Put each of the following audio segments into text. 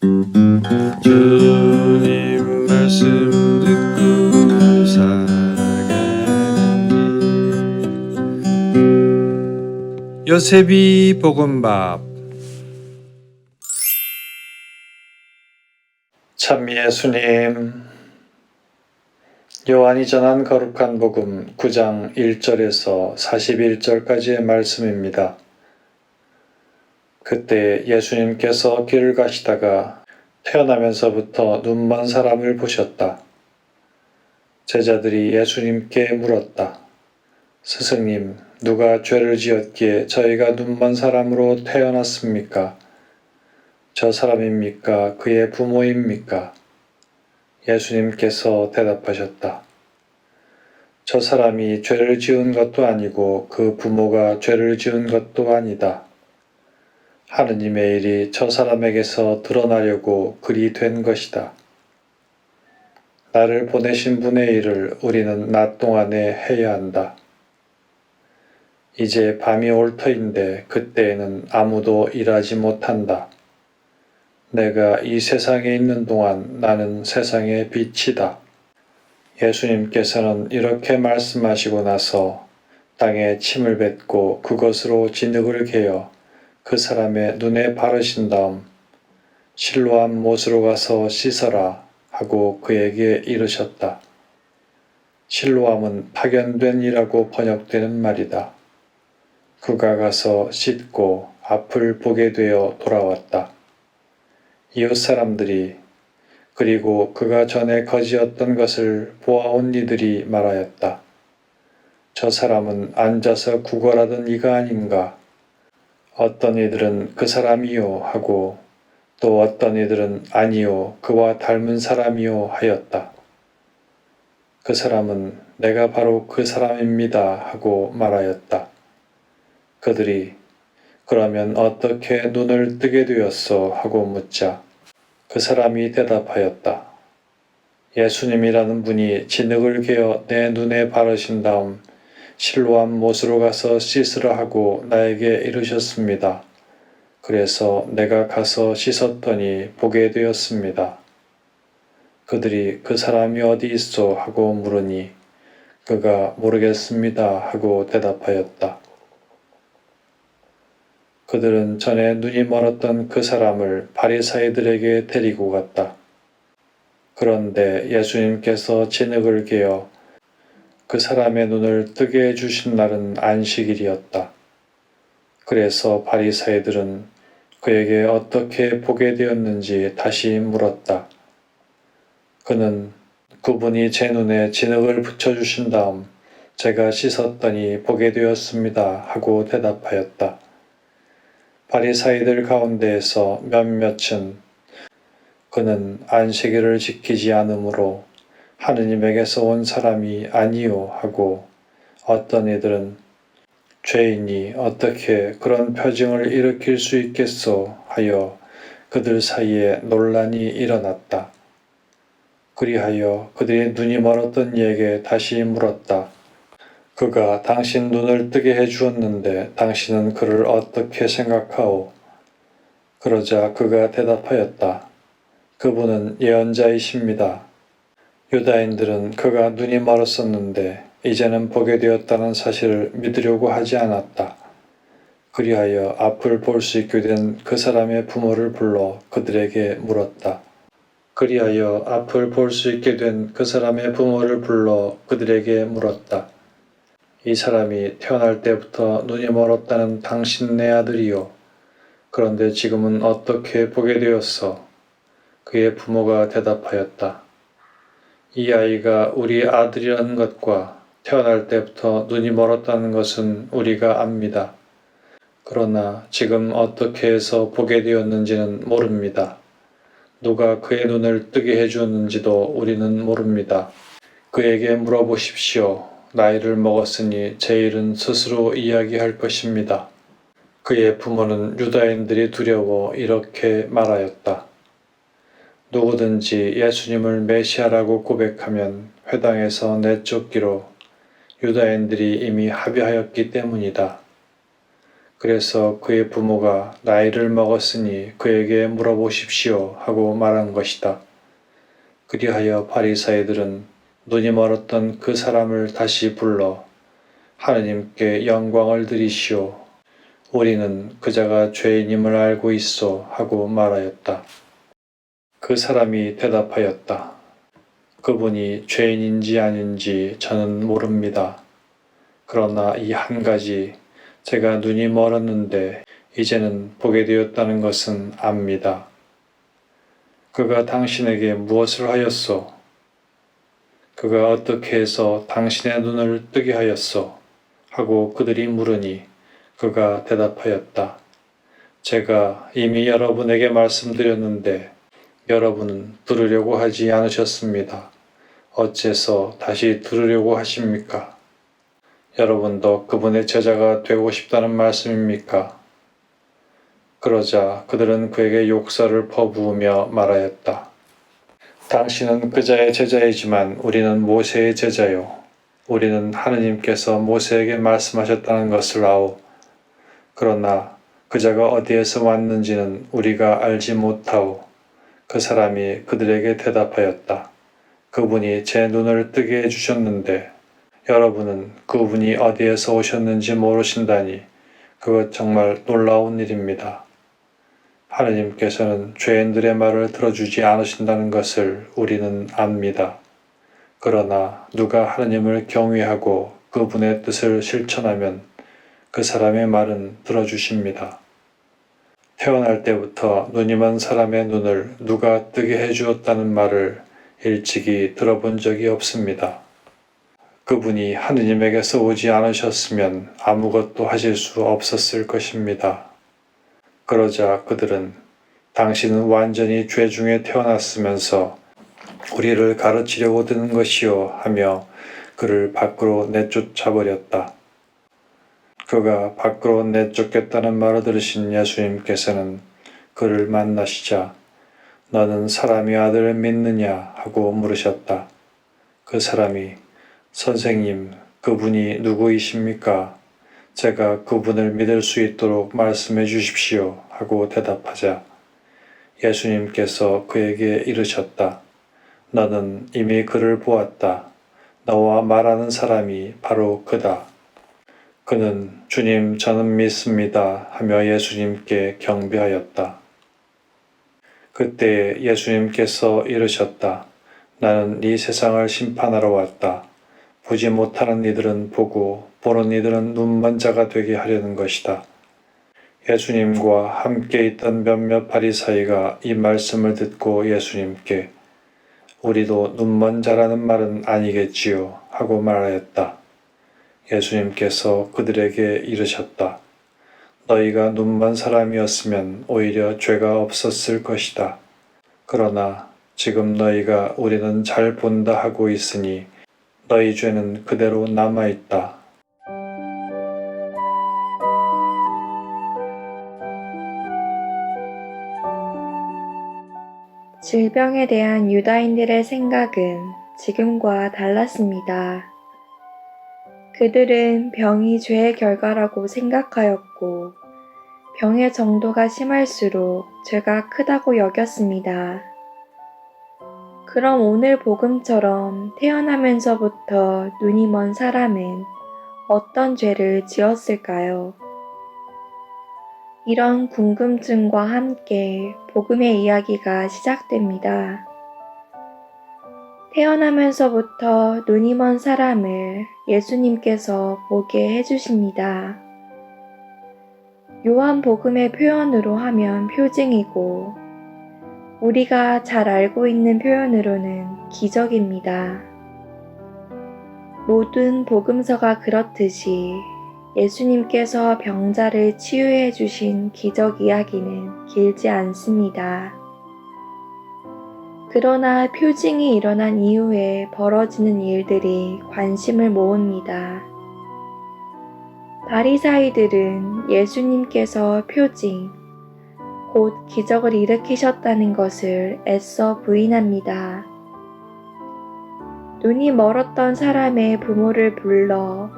주님 말씀 듣고 살아가는 길. 요셉이 볶음밥. 참 예수님, 요한이 전한 거룩한 복음 9장 1절에서 41절까지의 말씀입니다. 그때 예수님께서 길을 가시다가 태어나면서부터 눈먼 사람을 보셨다. 제자들이 예수님께 물었다. 스승님, 누가 죄를 지었기에 저희가 눈먼 사람으로 태어났습니까? 저 사람입니까? 그의 부모입니까? 예수님께서 대답하셨다. 저 사람이 죄를 지은 것도 아니고 그 부모가 죄를 지은 것도 아니다. 하느님의 일이 저 사람에게서 드러나려고 그리 된 것이다. 나를 보내신 분의 일을 우리는 낮 동안에 해야 한다. 이제 밤이 올 터인데 그때에는 아무도 일하지 못한다. 내가 이 세상에 있는 동안 나는 세상의 빛이다. 예수님께서는 이렇게 말씀하시고 나서 땅에 침을 뱉고 그것으로 진흙을 개어 그 사람의 눈에 바르신 다음 실로암 못으로 가서 씻어라 하고 그에게 이르셨다. 실로암은 파견된 이라고 번역되는 말이다. 그가 가서 씻고 앞을 보게 되어 돌아왔다. 이웃 사람들이 그리고 그가 전에 거지였던 것을 보아온 이들이 말하였다. 저 사람은 앉아서 구걸하던 이가 아닌가? 어떤 이들은 그 사람이요 하고 또 어떤 이들은 아니요 그와 닮은 사람이요 하였다. 그 사람은 내가 바로 그 사람입니다 하고 말하였다. 그들이 그러면 어떻게 눈을 뜨게 되었소 하고 묻자 그 사람이 대답하였다. 예수님이라는 분이 진흙을 개어 내 눈에 바르신 다음 실로암 못으로 가서 씻으라 하고 나에게 이르셨습니다. 그래서 내가 가서 씻었더니 보게 되었습니다. 그들이 그 사람이 어디 있소 하고 물으니 그가 모르겠습니다 하고 대답하였다. 그들은 전에 눈이 멀었던 그 사람을 바리사이들에게 데리고 갔다. 그런데 예수님께서 진흙을 개어 그 사람의 눈을 뜨게 해주신 날은 안식일이었다. 그래서 바리사이들은 그에게 어떻게 보게 되었는지 다시 물었다. 그는 그분이 제 눈에 진흙을 붙여주신 다음 제가 씻었더니 보게 되었습니다 하고 대답하였다. 바리사이들 가운데에서 몇몇은 그는 안식일을 지키지 않으므로 하느님에게서 온 사람이 아니요 하고 어떤 이들은 죄인이 어떻게 그런 표징을 일으킬 수 있겠소 하여 그들 사이에 논란이 일어났다. 그리하여 그들의 눈이 멀었던 이에게 다시 물었다. 그가 당신 눈을 뜨게 해 주었는데 당신은 그를 어떻게 생각하오? 그러자 그가 대답하였다. 그분은 예언자이십니다. 유다인들은 그가 눈이 멀었었는데 이제는 보게 되었다는 사실을 믿으려고 하지 않았다. 그리하여 앞을 볼 수 있게 된 그 사람의 부모를 불러 그들에게 물었다. 그리하여 앞을 볼 수 있게 된 그 사람의 부모를 불러 그들에게 물었다. 이 사람이 태어날 때부터 눈이 멀었다는 당신네 아들이요. 그런데 지금은 어떻게 보게 되었어? 그의 부모가 대답하였다. 이 아이가 우리 아들이라는 것과 태어날 때부터 눈이 멀었다는 것은 우리가 압니다. 그러나 지금 어떻게 해서 보게 되었는지는 모릅니다. 누가 그의 눈을 뜨게 해주었는지도 우리는 모릅니다. 그에게 물어보십시오. 나이를 먹었으니 제 일은 스스로 이야기할 것입니다. 그의 부모는 유다인들이 두려워 이렇게 말하였다. 누구든지 예수님을 메시아라고 고백하면 회당에서 내쫓기로 유다인들이 이미 합의하였기 때문이다. 그래서 그의 부모가 나이를 먹었으니 그에게 물어보십시오 하고 말한 것이다. 그리하여 바리사이들은 눈이 멀었던 그 사람을 다시 불러 하느님께 영광을 드리시오. 우리는 그자가 죄인임을 알고 있어 하고 말하였다. 그 사람이 대답하였다. 그분이 죄인인지 아닌지 저는 모릅니다. 그러나 이 한 가지 제가 눈이 멀었는데 이제는 보게 되었다는 것은 압니다. 그가 당신에게 무엇을 하였소? 그가 어떻게 해서 당신의 눈을 뜨게 하였소? 하고 그들이 물으니 그가 대답하였다. 제가 이미 여러분에게 말씀드렸는데 여러분은 들으려고 하지 않으셨습니다. 어째서 다시 들으려고 하십니까? 여러분도 그분의 제자가 되고 싶다는 말씀입니까? 그러자 그들은 그에게 욕설을 퍼부으며 말하였다. 당신은 그자의 제자이지만 우리는 모세의 제자요. 우리는 하느님께서 모세에게 말씀하셨다는 것을 아오. 그러나 그자가 어디에서 왔는지는 우리가 알지 못하오. 그 사람이 그들에게 대답하였다. 그분이 제 눈을 뜨게 해주셨는데 여러분은 그분이 어디에서 오셨는지 모르신다니 그것 정말 놀라운 일입니다. 하느님께서는 죄인들의 말을 들어주지 않으신다는 것을 우리는 압니다. 그러나 누가 하느님을 경외하고 그분의 뜻을 실천하면 그 사람의 말은 들어주십니다. 태어날 때부터 눈이 먼 사람의 눈을 누가 뜨게 해주었다는 말을 일찍이 들어본 적이 없습니다. 그분이 하느님에게서 오지 않으셨으면 아무것도 하실 수 없었을 것입니다. 그러자 그들은 당신은 완전히 죄 중에 태어났으면서 우리를 가르치려고 드는 것이요 하며 그를 밖으로 내쫓아버렸다. 그가 밖으로 내쫓겠다는 말을 들으신 예수님께서는 그를 만나시자 너는 사람의 아들을 믿느냐 하고 물으셨다. 그 사람이 선생님, 그분이 누구이십니까? 제가 그분을 믿을 수 있도록 말씀해 주십시오 하고 대답하자 예수님께서 그에게 이르셨다. 너는 이미 그를 보았다. 너와 말하는 사람이 바로 그다. 그는 주님 저는 믿습니다 하며 예수님께 경배하였다. 그때 예수님께서 이르셨다. 나는 이 세상을 심판하러 왔다. 보지 못하는 이들은 보고 보는 이들은 눈먼 자가 되게 하려는 것이다. 예수님과 함께 있던 몇몇 바리사이가 이 말씀을 듣고 예수님께 우리도 눈먼 자라는 말은 아니겠지요 하고 말하였다. 예수님께서 그들에게 이르셨다. 너희가 눈먼 사람이었으면 오히려 죄가 없었을 것이다. 그러나 지금 너희가 우리는 잘 본다 하고 있으니 너희 죄는 그대로 남아있다. 질병에 대한 유다인들의 생각은 지금과 달랐습니다. 그들은 병이 죄의 결과라고 생각하였고 병의 정도가 심할수록 죄가 크다고 여겼습니다. 그럼 오늘 복음처럼 태어나면서부터 눈이 먼 사람은 어떤 죄를 지었을까요? 이런 궁금증과 함께 복음의 이야기가 시작됩니다. 태어나면서부터 눈이 먼 사람을 예수님께서 보게 해주십니다. 요한복음의 표현으로 하면 표징이고 우리가 잘 알고 있는 표현으로는 기적입니다. 모든 복음서가 그렇듯이 예수님께서 병자를 치유해 주신 기적 이야기는 길지 않습니다. 그러나 표징이 일어난 이후에 벌어지는 일들이 관심을 모읍니다. 바리사이들은 예수님께서 표징, 곧 기적을 일으키셨다는 것을 애써 부인합니다. 눈이 멀었던 사람의 부모를 불러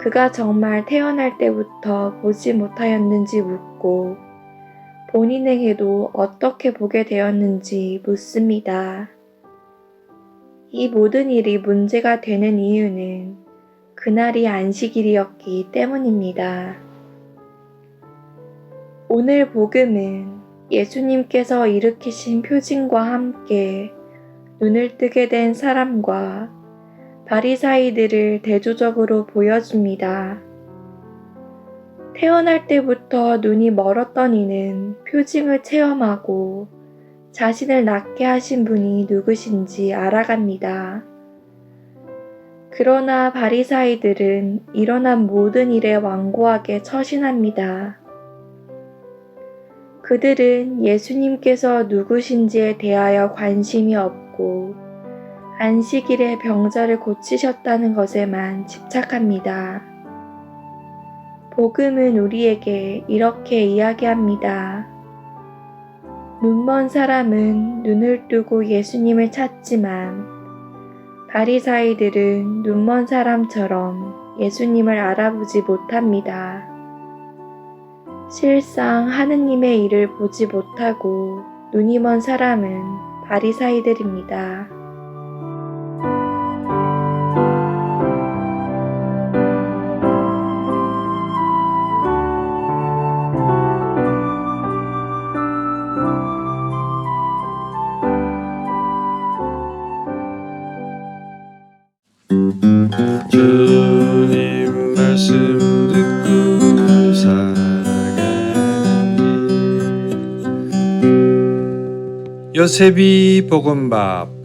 그가 정말 태어날 때부터 보지 못하였는지 묻고 본인에게도 어떻게 보게 되었는지 묻습니다. 이 모든 일이 문제가 되는 이유는 그날이 안식일이었기 때문입니다. 오늘 복음은 예수님께서 일으키신 표징과 함께 눈을 뜨게 된 사람과 바리사이들을 대조적으로 보여줍니다. 태어날 때부터 눈이 멀었던 이는 표징을 체험하고 자신을 낫게 하신 분이 누구신지 알아갑니다. 그러나 바리사이들은 일어난 모든 일에 완고하게 처신합니다. 그들은 예수님께서 누구신지에 대하여 관심이 없고 안식일에 병자를 고치셨다는 것에만 집착합니다. 복음은 우리에게 이렇게 이야기합니다. 눈먼 사람은 눈을 뜨고 예수님을 찾지만 바리사이들은 눈먼 사람처럼 예수님을 알아보지 못합니다. 실상 하느님의 일을 보지 못하고 눈이 먼 사람은 바리사이들입니다. 주님 말씀 듣고 살아가니 요셉이 볶음밥